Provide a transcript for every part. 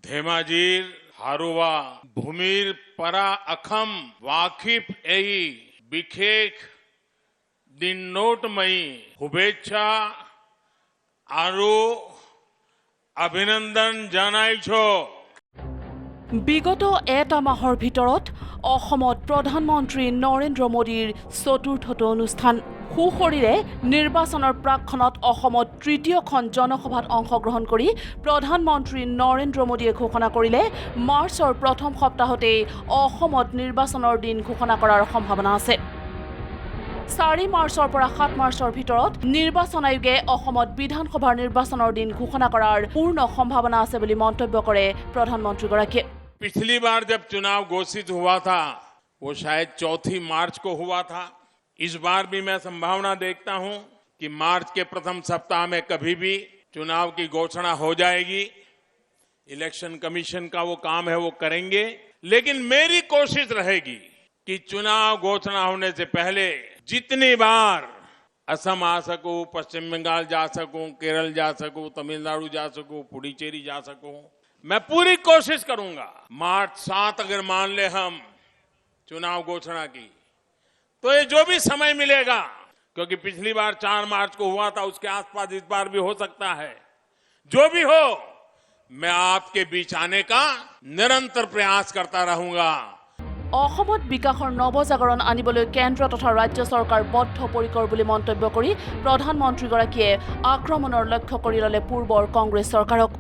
धेमाजीर हारुवा भूमिर परा अखम वाकिफ एई बिखेख दिन नोटमयी शुभेच्छा आरु अभिनंदन जानाइछो। বিগত এটা মাহৰ ভিতৰত অসমত প্ৰধানমন্ত্ৰী নৰেন্দ্ৰ মোদীৰ চতুৰ্থটো অনুষ্ঠান সুশৰীৰে নিৰ্বাচনৰ প্ৰাকখনত অসমত তৃতীয়খন জনসভাত অংশগ্ৰহণ কৰি প্ৰধানমন্ত্ৰী নৰেন্দ্ৰ মোদীয়ে ঘোষণা কৰিলে মাৰ্চৰ প্ৰথম সপ্তাহতে অসমত নিৰ্বাচনৰ দিন ঘোষণা কৰাৰ সম্ভাৱনা আছে। 4 মাৰ্চৰ পৰা 7 মাৰ্চৰ ভিতৰত নিৰ্বাচন আয়োগে অসমত বিধানসভাৰ নিৰ্বাচনৰ দিন ঘোষণা কৰাৰ পূৰ্ণ সম্ভাৱনা আছে বুলি মন্তব্য কৰে প্ৰধানমন্ত্ৰীগৰাকীয়ে। पिछली बार जब चुनाव घोषित हुआ था वो शायद 4 मार्च को हुआ था। इस बार भी मैं संभावना देखता हूं कि मार्च के प्रथम सप्ताह में कभी भी चुनाव की घोषणा हो जाएगी। इलेक्शन कमीशन का वो काम है, वो करेंगे, लेकिन मेरी कोशिश रहेगी कि चुनाव घोषणा होने से पहले जितनी बार असम आ सकूं, पश्चिम बंगाल जा सकूं, केरल जा सकूं, तमिलनाडु जा सकूं, पुडुचेरी जा सकूं, मैं पूरी कोशिश करूंगा। मार्च 7 अगर मान ले हम चुनाव घोषणा की, तो ये जो भी समय मिलेगा, क्योंकि पिछली बार 4 मार्च को हुआ था, उसके आसपास इस बार भी हो सकता है, जो भी हो मैं आपके बीच आने का निरंतर प्रयास करता रहूंगा। অসমত বিকাশৰ নৱজাগৰণ আনিবলৈ কেন্দ্ৰ তথা ৰাজ্য চৰকাৰ বদ্ধপৰিকৰ বুলি মন্তব্য কৰি প্ৰধানমন্ত্ৰীগৰাকীয়ে আক্ৰমণৰ লক্ষ্য কৰি ল'লে পূৰ্বৰ কংগ্ৰেছ চৰকাৰক।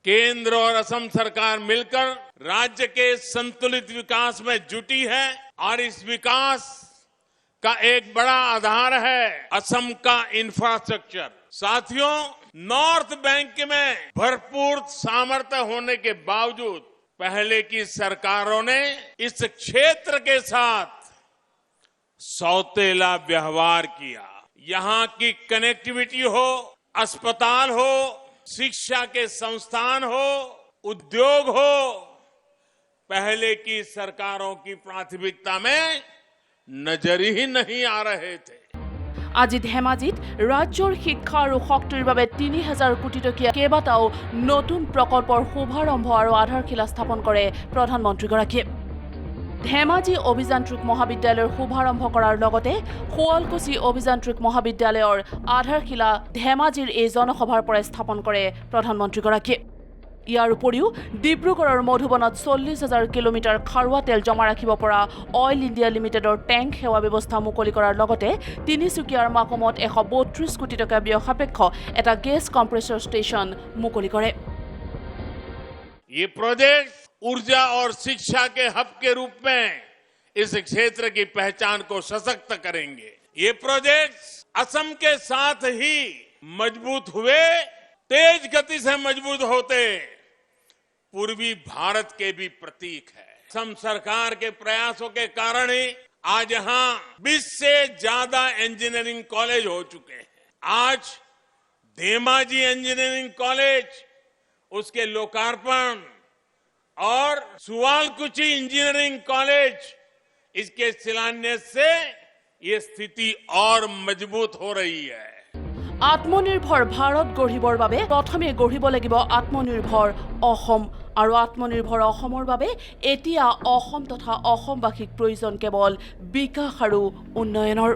केंद्र और असम सरकार मिलकर राज्य के संतुलित विकास में जुटी है और इस विकास का एक बड़ा आधार है असम का इंफ्रास्ट्रक्चर। साथियों, नॉर्थ बैंक में भरपूर सामर्थ्य होने के बावजूद पहले की सरकारों ने इस क्षेत्र के साथ सौतेला व्यवहार किया। यहां की कनेक्टिविटी हो, अस्पताल हो, शिक्षा के संस्थान हो, उद्योग हो, पहले की सरकारों की प्राथमिकता में नजर ही नहीं आ रहे थे। আজি ধেমাজিত ৰাজ্যৰ শিক্ষা আৰু শক্তিৰ বাবে 3000 কোটি টকীয়া কেইবাটাও নতুন প্ৰকল্পৰ শুভাৰম্ভ আৰু আধাৰশিলা স্থাপন কৰে প্ৰধানমন্ত্ৰীগৰাকীয়ে। ধেমাজি অভিযান্ত্ৰিক মহাবিদ্যালয়ৰ শুভাৰম্ভ কৰাৰ লগতে শুৱালকুছি অভিযান্ত্ৰিক মহাবিদ্যালয়ৰ আধাৰশিলা ধেমাজিৰ এই জনসভাৰ পৰাই স্থাপন কৰে প্ৰধানমন্ত্ৰীগৰাকীয়ে। ইয়াৰ উপৰিও ডিব্ৰুগড়ৰ মধুবনত 40,000 কিলোমিটাৰ খাৰুৱা তেল জমা ৰাখিব পৰা অইল ইণ্ডিয়া লিমিটেডৰ টেংক সেৱা ব্যৱস্থা মুকলি কৰাৰ লগতে তিনিচুকীয়াৰ মাকুমত 132 কোটি টকা ব্যয় সাপেক্ষ এটা গেছ কম্প্ৰেছৰ ষ্টেচন মুকলি কৰে। ये प्रोजेक्ट ऊर्जा और शिक्षा के हब के रूप में इस क्षेत्र की पहचान को सशक्त करेंगे। ये प्रोजेक्ट असम के साथ ही मजबूत हुए, तेज गति से मजबूत होते पूर्वी भारत के भी प्रतीक है। असम सरकार के प्रयासों के कारण ही आज यहां 20 से ज्यादा इंजीनियरिंग कॉलेज हो चुके हैं। आज धेमाजी इंजीनियरिंग कॉलेज, उसके लोकार्पण और सुवालकुची इंजीनियरिंग कॉलेज, इसके शिलान्यास से ये स्थिति और मजबूत हो रही है। আত্মনিৰ্ভৰ ভাৰত গঢ়িবৰ বাবে প্ৰথমে গঢ়িব লাগিব আত্মনিৰ্ভৰ অসম আৰু আত্মনিৰ্ভৰ অসমৰ বাবে এতিয়া অসম তথা অসমবাসীক প্ৰয়োজন কেৱল বিকাশ আৰু উন্নয়নৰ।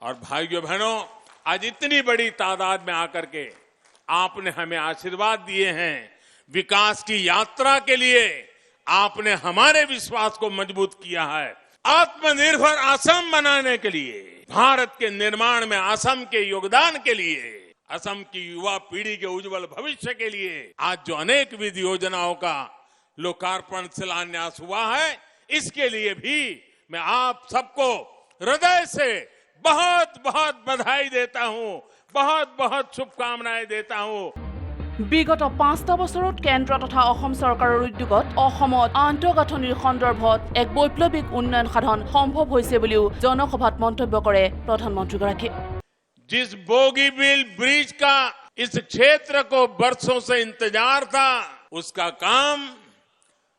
और भाइयों बहनों, आज इतनी बड़ी तादाद में आकर के आपने हमें आशीर्वाद दिए हैं। विकास की यात्रा के लिए आपने हमारे विश्वास को मजबूत किया है। आत्मनिर्भर असम बनाने के लिए, भारत के निर्माण में असम के योगदान के लिए, असम की युवा पीढ़ी के उज्जवल भविष्य के लिए आज जो अनेक विधि योजनाओं का लोकार्पण शिलान्यास हुआ है, इसके लिए भी मैं आप सबको हृदय से बहुत बहुत बधाई देता हूं, बहुत बहुत शुभकामनाएं देता हूं। বিগত 5টা বছৰত কেন্দ্ৰ তথা অসম চৰকাৰৰ উদ্যোগত অসমত আন্তঃগাঁথনিৰ সন্দৰ্ভত এক বৈপ্লৱিক উন্নয়ন সাধন সম্ভৱ হৈছে বুলিও জনসভাত মন্তব্য কৰে প্ৰধানমন্ত্ৰীগৰাকীয়ে। जिस बोगीबिल ब्रिज का इस क्षेत्र को बरसों से इंतजार था, उसका काम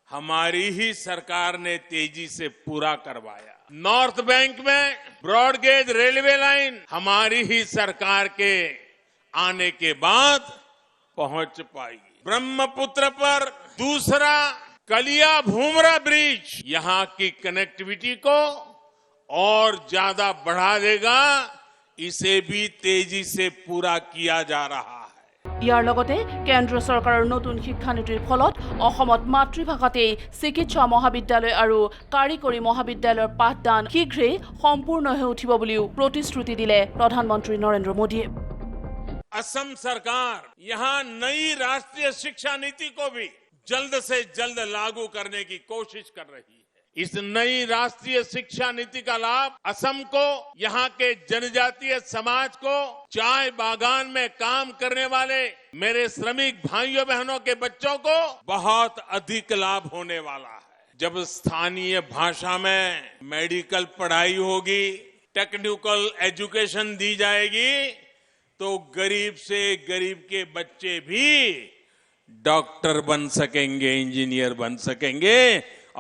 हमारी ही सरकार ने तेजी से पूरा करवाया। नॉर्थ बैंक में ब्रॉडगेज रेलवे लाइन हमारी ही सरकार के आने के बाद पहुंच पाएगी। ब्रह्मपुत्र पर दूसरा कलिया भूमरा ब्रिज यहाँ की कनेक्टिविटी को और ज्यादा बढ़ा देगा। इसे भी तेजी से पूरा किया जा रहा है। ইয়াৰ লগতে কেন্দ্ৰীয় চৰকাৰৰ নতুন শিক্ষানীতিৰ ফলত অসমত মাতৃভাষাতেই চিকিৎসা মহাবিদ্যালয় আৰু কাৰিকৰী মহাবিদ্যালয়ৰ পাঠদান শীঘ্ৰেই সম্পূৰ্ণ হৈ উঠিব বুলিও প্ৰতিশ্ৰুতি দিলে প্ৰধানমন্ত্ৰী নৰেন্দ্ৰ মোদীয়ে। असम सरकार यहाँ नई राष्ट्रीय शिक्षा नीति को भी जल्द से जल्द लागू करने की कोशिश कर रही है। इस नई राष्ट्रीय शिक्षा नीति का लाभ असम को, यहाँ के जनजातीय समाज को, चाय बागान में काम करने वाले मेरे श्रमिक भाइयों बहनों के बच्चों को बहुत अधिक लाभ होने वाला है। जब स्थानीय भाषा में मेडिकल पढ़ाई होगी, टेक्निकल एजुकेशन दी जाएगी, तो गरीब से गरीब के बच्चे भी डॉक्टर बन सकेंगे, इंजीनियर बन सकेंगे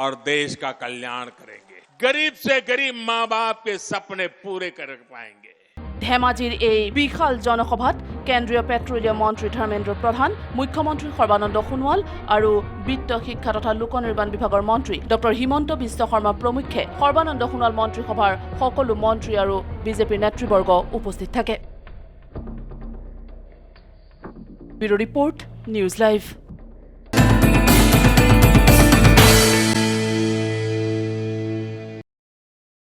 और देश का कल्याण करेंगे। गरीब से गरीब माँ बाप के सपने पूरे कर पाएंगे। ধেমাজিৰ এই বিশাল জনসভাত কেন্দ্ৰীয় পেট্ৰলিয়াম মন্ত্ৰী ধৰ্মেন্দ্ৰ প্ৰধান, মুখ্যমন্ত্ৰী সৰ্বানন্দ সোণোৱাল আৰু বিত্ত শিক্ষা তথা লোক নিৰ্মাণ বিভাগৰ মন্ত্ৰী ডক্টৰ হিমন্ত বিশ্ব শৰ্মা প্ৰমুখ্যে সৰ্বানন্দ সোণোৱাল মন্ত্ৰীসভাৰ সকলো মন্ত্ৰী আৰু বিজেপিৰ নেতৃবৰ্গ উপস্থিত থাকে। Bureau report, news live.